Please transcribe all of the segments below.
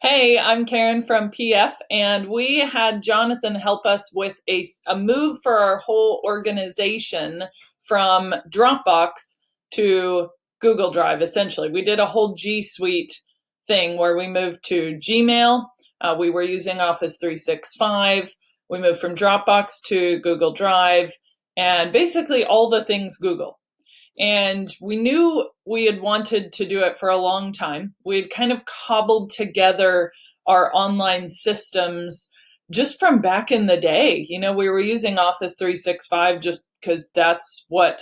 Hey, I'm Karen from PF, and we had Jonathan help us with a move for our whole organization from Dropbox to Google Drive, essentially. We did a whole G Suite thing where we moved to Gmail. We were using Office 365. We moved from Dropbox to Google Drive, and basically all the things Google. And we knew we had wanted to do it for a long time. We had kind of cobbled together our online systems just from back in the day. We were using Office 365 just because that's what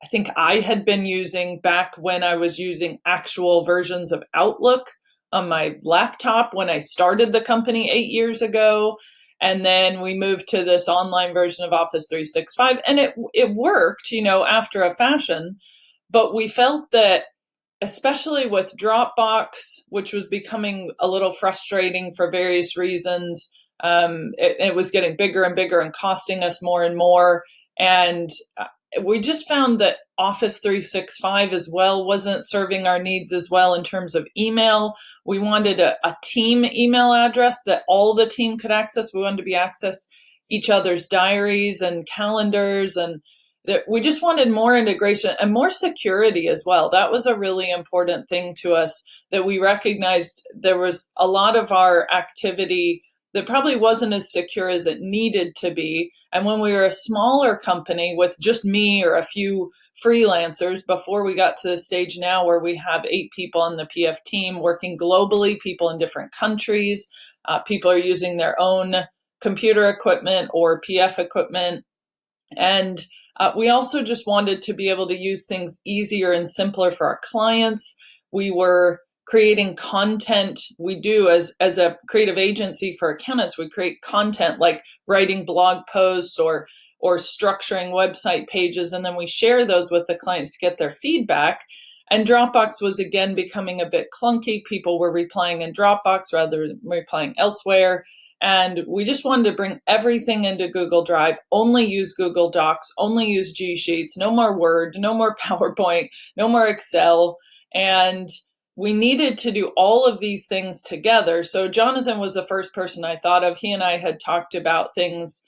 I think I had been using back when I was using actual versions of Outlook on my laptop when I started the company 8 years ago. And then we moved to this online version of Office 365, and it worked, after a fashion. But we felt that, especially with Dropbox, which was becoming a little frustrating for various reasons, it was getting bigger and bigger and costing us more and more. And we just found that Office 365 as well wasn't serving our needs as well in terms of email. We wanted a team email address that all the team could access. We wanted to be access each other's diaries and calendars, and that we just wanted more integration and more security as well. That was a really important thing to us, that we recognized there was a lot of our activity that probably wasn't as secure as it needed to be. And when we were a smaller company with just me or a few freelancers, before we got to the stage now where we have 8 people on the PF team working globally, people in different countries, people are using their own computer equipment or PF equipment. And we also just wanted to be able to use things easier and simpler for our clients. We were creating content. We do, as a creative agency for accountants, we create content like writing blog posts or structuring website pages, and then we share those with the clients to get their feedback. And Dropbox was again becoming a bit clunky. People were replying in Dropbox rather than replying elsewhere. And we just wanted to bring everything into Google Drive, only use Google Docs, only use G Sheets, no more Word, no more PowerPoint, no more Excel. And we needed to do all of these things together. So Jonathan was the first person I thought of. He and I had talked about things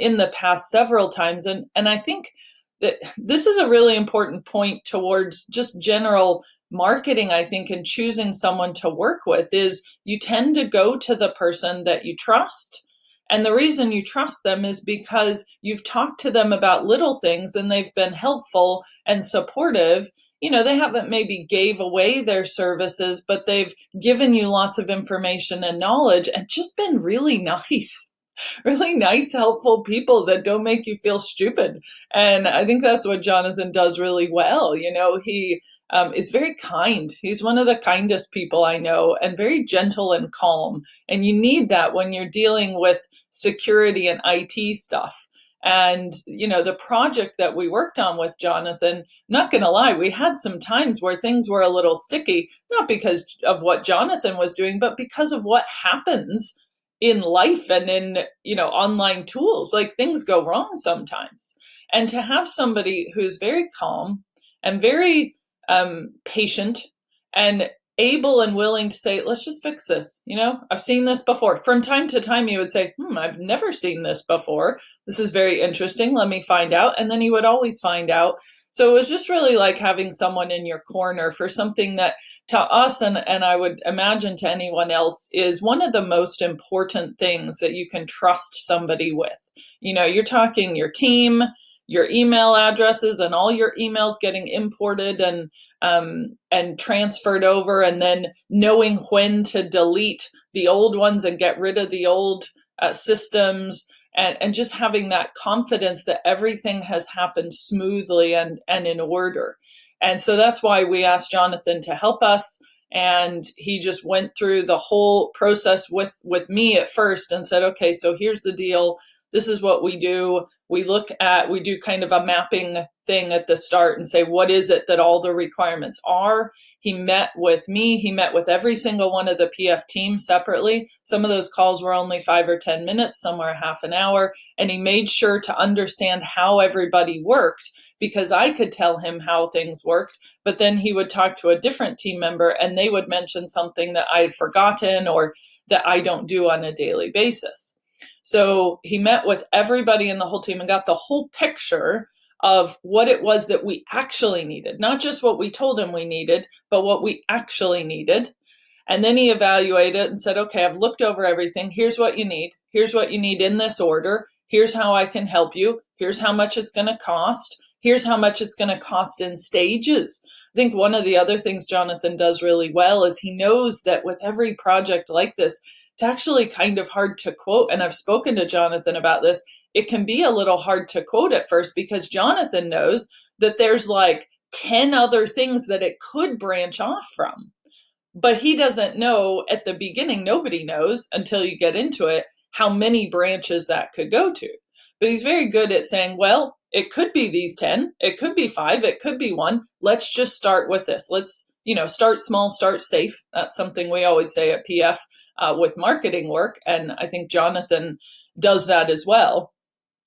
in the past several times. And I think that this is a really important point towards just general marketing, I think, and choosing someone to work with, is you tend to go to the person that you trust. And the reason you trust them is because you've talked to them about little things and they've been helpful and supportive. They haven't maybe gave away their services, but they've given you lots of information and knowledge and just been really nice. Really nice, helpful people that don't make you feel stupid. And I think that's what Jonathan does really well. He is very kind. He's one of the kindest people I know, and very gentle and calm. And you need that when you're dealing with security and IT stuff. And, the project that we worked on with Jonathan, not going to lie, we had some times where things were a little sticky, not because of what Jonathan was doing, but because of what happens in life and in, online tools. Like, things go wrong sometimes. And to have somebody who's very calm and very patient and able and willing to say, let's just fix this. I've seen this before. From time to time, he would say, I've never seen this before. This is very interesting. Let me find out. And then he would always find out. So it was just really like having someone in your corner for something that, to us, and I would imagine to anyone else, is one of the most important things that you can trust somebody with. You're talking your team, your email addresses, and all your emails getting imported and transferred over, and then knowing when to delete the old ones and get rid of the old systems, and just having that confidence that everything has happened smoothly and in order. And so that's why we asked Jonathan to help us. And he just went through the whole process with me at first and said, okay, so here's the deal. This is what we do. We do kind of a mapping thing at the start and say, what is it that all the requirements are? He met with me. He met with every single one of the PF team separately. Some of those calls were only 5 or 10 minutes, some were half an hour. And he made sure to understand how everybody worked, because I could tell him how things worked, but then he would talk to a different team member and they would mention something that I had forgotten or that I don't do on a daily basis. So he met with everybody in the whole team and got the whole picture of what it was that we actually needed, not just what we told him we needed, but what we actually needed. And then he evaluated and said, okay, I've looked over everything. Here's what you need. Here's what you need in this order. Here's how I can help you. Here's how much it's going to cost. Here's how much it's going to cost in stages. I think one of the other things Jonathan does really well is he knows that with every project like this, it's actually kind of hard to quote. And I've spoken to Jonathan about this. It can be a little hard to quote at first because Jonathan knows that there's like 10 other things that it could branch off from. But he doesn't know at the beginning, nobody knows until you get into it, how many branches that could go to. But he's very good at saying, well, it could be these 10, it could be 5, it could be 1. Let's just start with this. Let's, start small, start safe. That's something we always say at PF with marketing work. And I think Jonathan does that as well.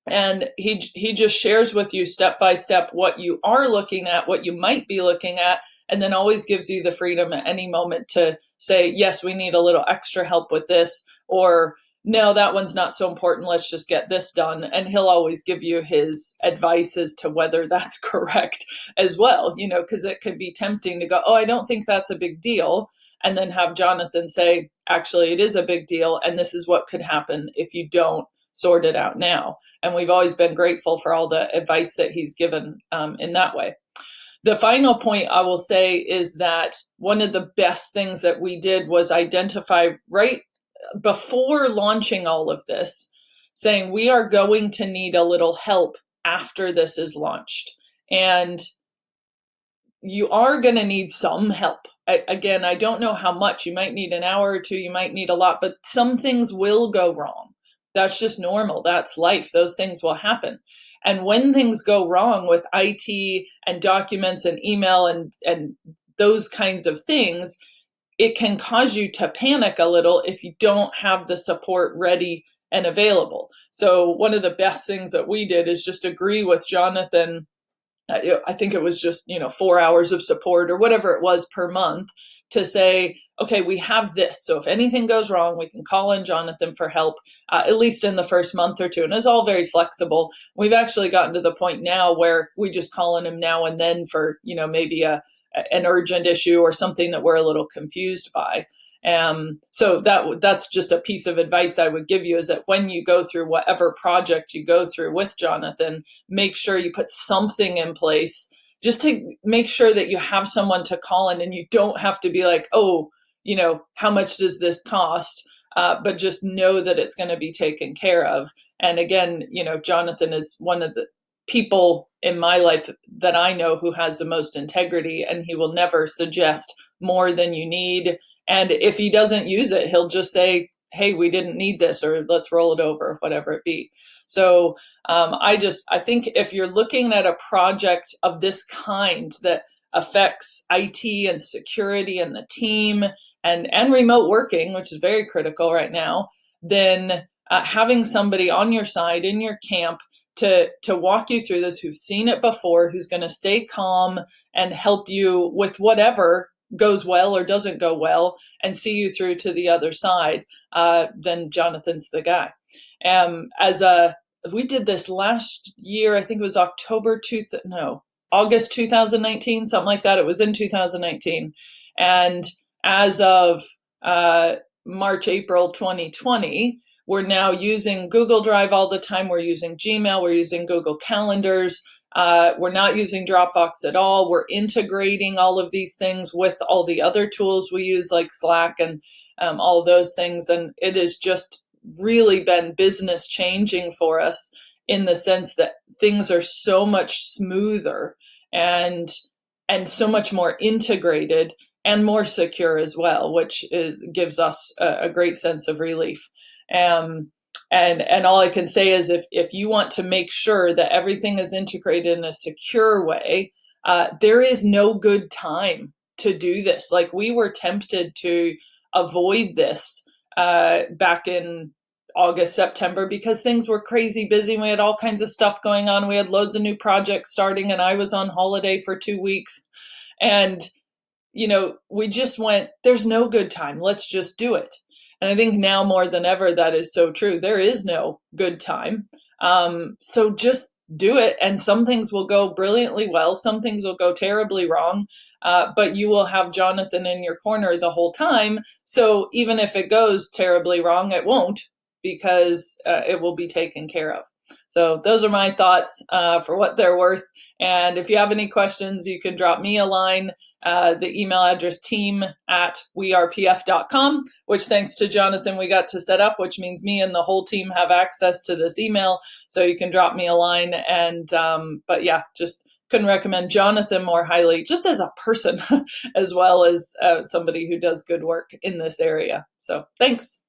And he just shares with you step by step what you are looking at, what you might be looking at, and then always gives you the freedom at any moment to say, yes, we need a little extra help with this, or no, that one's not so important. Let's just get this done. And he'll always give you his advice as to whether that's correct as well, because it could be tempting to go, oh, I don't think that's a big deal. And then have Jonathan say, actually, it is a big deal. And this is what could happen if you don't sort it out now. And we've always been grateful for all the advice that he's given in that way. The final point I will say is that one of the best things that we did was identify right before launching all of this, saying we are going to need a little help after this is launched. And you are going to need some help. Again, I don't know how much. You might need an hour or two, you might need a lot, but some things will go wrong. That's just normal. That's life. Those things will happen. And when things go wrong with IT and documents and email and those kinds of things, it can cause you to panic a little if you don't have the support ready and available. So one of the best things that we did is just agree with Jonathan. I think it was just, 4 hours of support or whatever it was per month to say, okay, we have this. So if anything goes wrong, we can call in Jonathan for help, at least in the first month or two. And it's all very flexible. We've actually gotten to the point now where we just call in him now and then for, maybe an urgent issue or something that we're a little confused by. So that's just a piece of advice I would give you, is that when you go through whatever project you go through with Jonathan, make sure you put something in place just to make sure that you have someone to call in and you don't have to be like, oh, how much does this cost? But just know that it's going to be taken care of. And again, Jonathan is one of the people in my life that I know who has the most integrity, and he will never suggest more than you need. And if he doesn't use it, he'll just say, hey, we didn't need this, or let's roll it over, whatever it be. So I think if you're looking at a project of this kind that affects IT and security and the team and remote working, which is very critical right now, then having somebody on your side in your camp to walk you through this, who's seen it before, who's going to stay calm and help you with whatever goes well or doesn't go well and see you through to the other side, then Jonathan's the guy. We did this last year, I think it was August 2019, something like that. It was in 2019. And as of March, April 2020, we're now using Google Drive all the time. We're using Gmail. We're using Google Calendars. We're not using Dropbox at all. We're integrating all of these things with all the other tools we use, like Slack and all of those things. And it has just really been business changing for us in the sense that things are so much smoother and so much more integrated and more secure as well, which gives us a great sense of relief. And all I can say is if you want to make sure that everything is integrated in a secure way, there is no good time to do this. Like, we were tempted to avoid this back in August, September, because things were crazy busy. We had all kinds of stuff going on. We had loads of new projects starting, and I was on holiday for 2 weeks. And, we just went, there's no good time. Let's just do it. And I think now more than ever, that is so true. There is no good time. So just do it. And some things will go brilliantly well. Some things will go terribly wrong. But you will have Jonathan in your corner the whole time. So even if it goes terribly wrong, it won't, because it will be taken care of. So those are my thoughts for what they're worth. And if you have any questions, you can drop me a line. The email address team@wearepf.com, which thanks to Jonathan we got to set up, which means me and the whole team have access to this email. So you can drop me a line. And but yeah, just couldn't recommend Jonathan more highly, just as a person, as well as somebody who does good work in this area. So thanks.